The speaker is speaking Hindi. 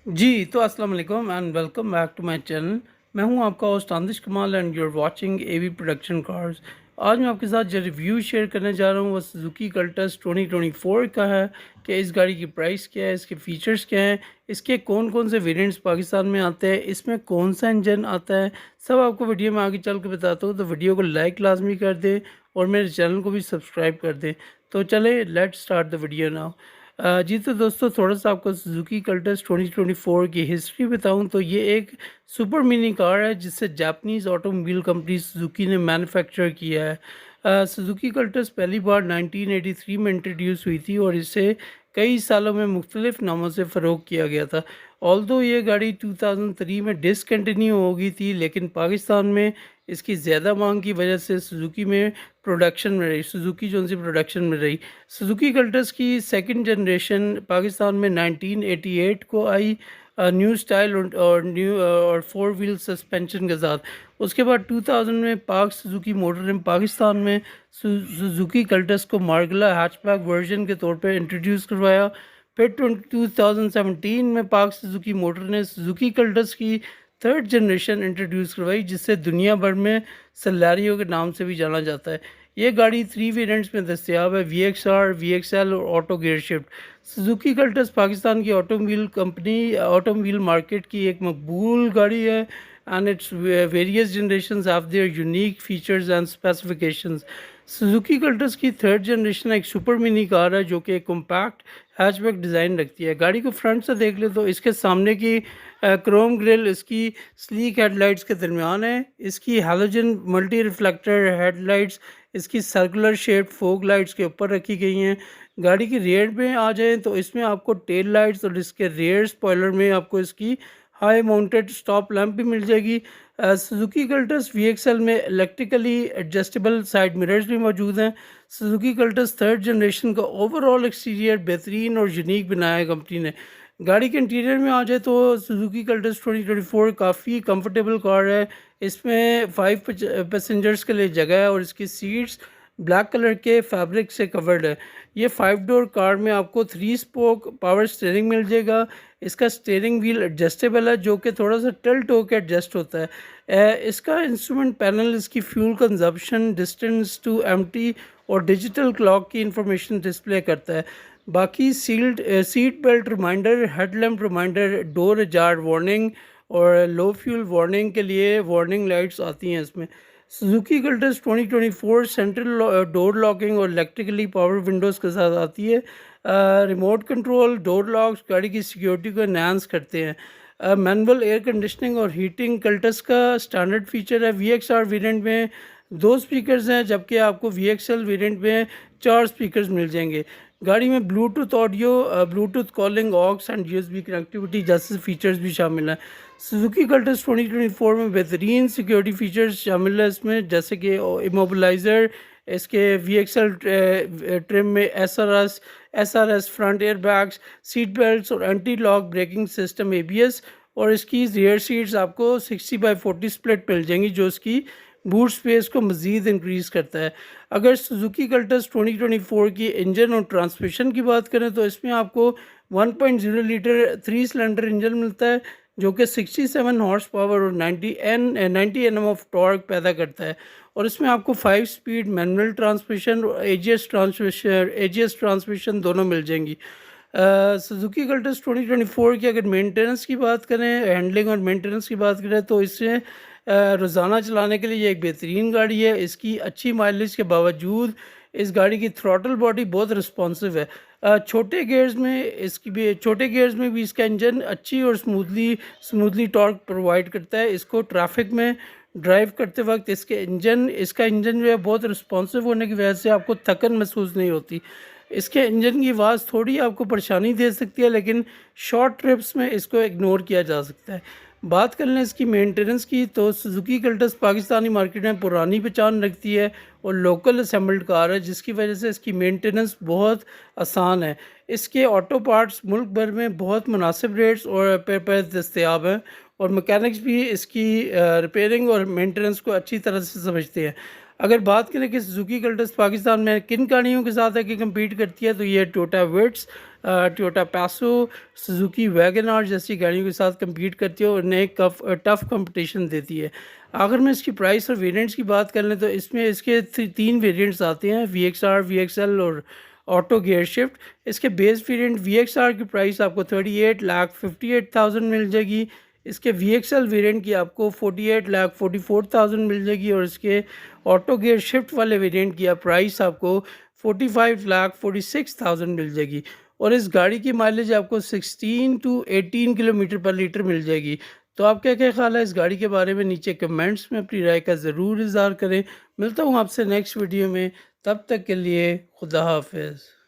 जी, तो अस्सलाम वालेकुम and welcome back to my channel. मैं हूं आपका host Andish Kamal and you are watching AV production cars. आज मैं आपके साथ जो रिव्यू शेयर करने जा रहा हूं वो सुजुकी कल्टस 2024 का है कि इस गाड़ी की प्राइस क्या है, इसके फ़ीचर्स क्या हैं, इसके कौन कौन से वेरिएंट्स पाकिस्तान में आते हैं, इसमें कौन सा इंजन आता है, सब आपको वीडियो में आगे चल के बताता हूँ। तो वीडियो को लाइक लाजमी कर दें और मेरे चैनल को भी सब्सक्राइब कर दें। तो चले let's start the video now. जी तो दोस्तों, थोड़ा सा आपको सुजुकी कल्टस 2024 की हिस्ट्री बताऊं तो ये एक सुपर मिनी कार है जिसे जापानीज़ ऑटोमोबाइल कंपनी सुजुकी ने मैन्युफैक्चर किया है। सुजुकी कल्टस पहली बार 1983 में इंट्रोड्यूस हुई थी और इसे कई सालों में मुख्तलिफ नामों से फ़रोग किया गया था। ऑल्दो ये गाड़ी 2003 में डिसकंटिन्यू हो गई थी, लेकिन पाकिस्तान में इसकी ज़्यादा मांग की वजह से सुजुकी में प्रोडक्शन में रही, सुजुकी जो सी प्रोडक्शन में रही। सुजुकी कल्टस की सेकंड जनरेशन पाकिस्तान में 1988 को आई, न्यू स्टाइल और न्यू और 4 व्हील सस्पेंशन के साथ। उसके बाद 2000 में पाक सुजुकी मोटर ने पाकिस्तान में सुजुकी कल्टस को मार्गला हैचबैक वर्जन के तौर पर इंट्रोड्यूस करवाया। फिर 2017 में पाक सुजुकी मोटर ने सुजुकी कल्टस की थर्ड जनरेशन इंट्रोड्यूस करवाई, जिससे दुनिया भर में सेलेरियो के नाम से भी जाना जाता है। ये गाड़ी 3 वेरिएंट्स में दस्तियाब है, VXR, VXL और auto gear shift. Suzuki Cultus Pakistan की ऑटोमोबाइल मार्केट की एक मकबूल गाड़ी है and its various generations have their unique features and specifications. Suzuki Cultus की थर्ड जनरेशन एक सुपर मिनी कार है जो कि एक कॉम्पैक्ट हैचबैक डिज़ाइन रखती है। गाड़ी को फ्रंट से देख ले तो इसके सामने की क्रोम ग्रिल इसकी स्लीक हेडलाइट्स के दरमियान है। इसकी हैलोजन मल्टी रिफ्लेक्टर हेडलाइट्स इसकी सर्कुलर शेप फोक लाइट्स के ऊपर रखी गई हैं। गाड़ी की रेयर में आ जाएं तो इसमें आपको टेल लाइट्स और इसके रेयर स्पॉयलर में आपको इसकी हाई माउंटेड स्टॉप लैंप भी मिल जाएगी। सुजुकी कल्टस VXL में इलेक्ट्रिकली एडजस्टेबल साइड मिरर्स भी मौजूद हैं। सुजुकी कल्टस थर्ड जनरेशन का ओवरऑल एक्सटीरियर बेहतरीन और यूनिक बनाया है कंपनी ने। गाड़ी के इंटीरियर में आ जाए तो सुजुकी कल्टस 2024 काफ़ी कंफर्टेबल कार है। इसमें 5 पैसेंजर्स के लिए जगह है और इसकी सीट्स ब्लैक कलर के फैब्रिक से कवर्ड है। ये 5 डोर कार में आपको 3 स्पोक पावर स्टीयरिंग मिल जाएगा। इसका स्टीयरिंग व्हील एडजस्टेबल है जो कि थोड़ा सा टिल्ट होकर एडजस्ट होता है। इसका इंस्ट्रूमेंट पैनल इसकी fuel consumption, distance to empty और डिजिटल क्लॉक की इंफॉर्मेशन डिस्प्ले करता है। बाकी seat belt reminder, headlamp reminder, door ajar warning और लो फ्यूल वार्निंग के लिए वार्निंग लाइट्स आती हैं इसमें। Suzuki Cultus 2024 central door locking और इलेक्ट्रिकली पावर विंडोज़ के साथ आती है। रिमोट कंट्रोल डोर लॉक्स गाड़ी की सिक्योरिटी को एनहांस करते हैं। मैनुअल एयर कंडीशनिंग और हीटिंग कल्टस का स्टैंडर्ड फीचर है। VXR वेरिएंट में 2 स्पीकर्स हैं, जबकि आपको VXL वेरिएंट में 4 स्पीकर्स मिल जाएंगे। गाड़ी में Bluetooth audio, Bluetooth calling, aux and USB connectivity जैसे फीचर्स भी शामिल हैं। सुजुकी कल्टस 2024 में बेहतरीन सिक्योरिटी फीचर्स शामिल है इसमें, जैसे कि इमोबिलाइज़र, इसके VXL ट्रिम में SRS front air bags, seat belts और anti lock braking system ABS, और इसकी रियर सीट्स आपको 60/40 स्प्लिट मिल जाएंगी जो इसकी बूट स्पेस को मज़ीद इंक्रीज़ करता है। अगर सुजुकी कल्टस 2024 की इंजन और ट्रांसमिशन की बात करें तो इसमें आपको 1.0 लीटर 3 सिलेंडर इंजन मिलता है जो कि 67 हॉर्स पावर और 90 Nm ऑफ टॉर्क पैदा करता है, और इसमें आपको 5 स्पीड मैनुअल ट्रांसमिशन और AGS ट्रांसमिशन दोनों मिल जाएंगी। सुजुकी कल्टस 2024 की अगर मेंटेनेंस की बात करें, हैंडलिंग और मेंटेनेंस की बात करें तो इससे रोज़ाना चलाने के लिए ये एक बेहतरीन गाड़ी है। इसकी अच्छी माइलेज के बावजूद इस गाड़ी की थ्रॉटल बॉडी बहुत रिस्पॉन्सिव है। छोटे गियर्स में भी इसका इंजन अच्छी और स्मूथली टॉर्क प्रोवाइड करता है। इसको ट्रैफिक में ड्राइव करते वक्त इसका इंजन जो है बहुत रिस्पॉन्सिव होने की वजह से आपको थकन महसूस नहीं होती। इसके इंजन की आवाज़ थोड़ी आपको परेशानी दे सकती है, लेकिन शॉर्ट ट्रिप्स में इसको इग्नोर किया जा सकता है। बात कर लें इसकी मेंटेनेंस की तो सुजुकी कल्टस पाकिस्तानी मार्केट में पुरानी पहचान रखती है और लोकल असेंबल्ड कार है, जिसकी वजह से इसकी मेंटेनेंस बहुत आसान है। इसके ऑटो पार्ट्स मुल्क भर में बहुत मुनासिब रेट्स और पर दस्तयाब हैं और मैकेनिक्स भी इसकी रिपेयरिंग और मेंटेनेंस को अच्छी तरह से समझते हैं। अगर बात करें कि सुजुकी कल्टस पाकिस्तान में किन गाड़ियों के साथ आके कम्पीट करती है, तो ये टोयोटा विट्स, टोयोटा पैसो, सुजुकी वैगन आर जैसी गाड़ियों के साथ कम्पीट करती है और इन्हें टफ़ कंपटीशन देती है। अगर मैं इसकी प्राइस और वेरिएंट्स की बात कर लें तो इसमें इसके 3 वेरिएंट्स आते हैं, VXR, VXL और ऑटो गियर शिफ्ट। इसके बेस वेरिएंट VXR की प्राइस आपको 38,58,000 मिल जाएगी। इसके VXL वेरिएंट की आपको 48,44,000 मिल जाएगी और इसके ऑटो गियर शिफ्ट वाले वेरिएंट की प्राइस आपको 45,46,000 मिल जाएगी और इस गाड़ी की माइलेज आपको 16 टू 18 किलोमीटर पर लीटर मिल जाएगी। तो आपका क्या ख्याल है इस गाड़ी के बारे में? नीचे कमेंट्स में अपनी राय का ज़रूर इज़हार करें। मिलता हूँ आपसे नेक्स्ट वीडियो में, तब तक के लिए खुदा हाफिज़।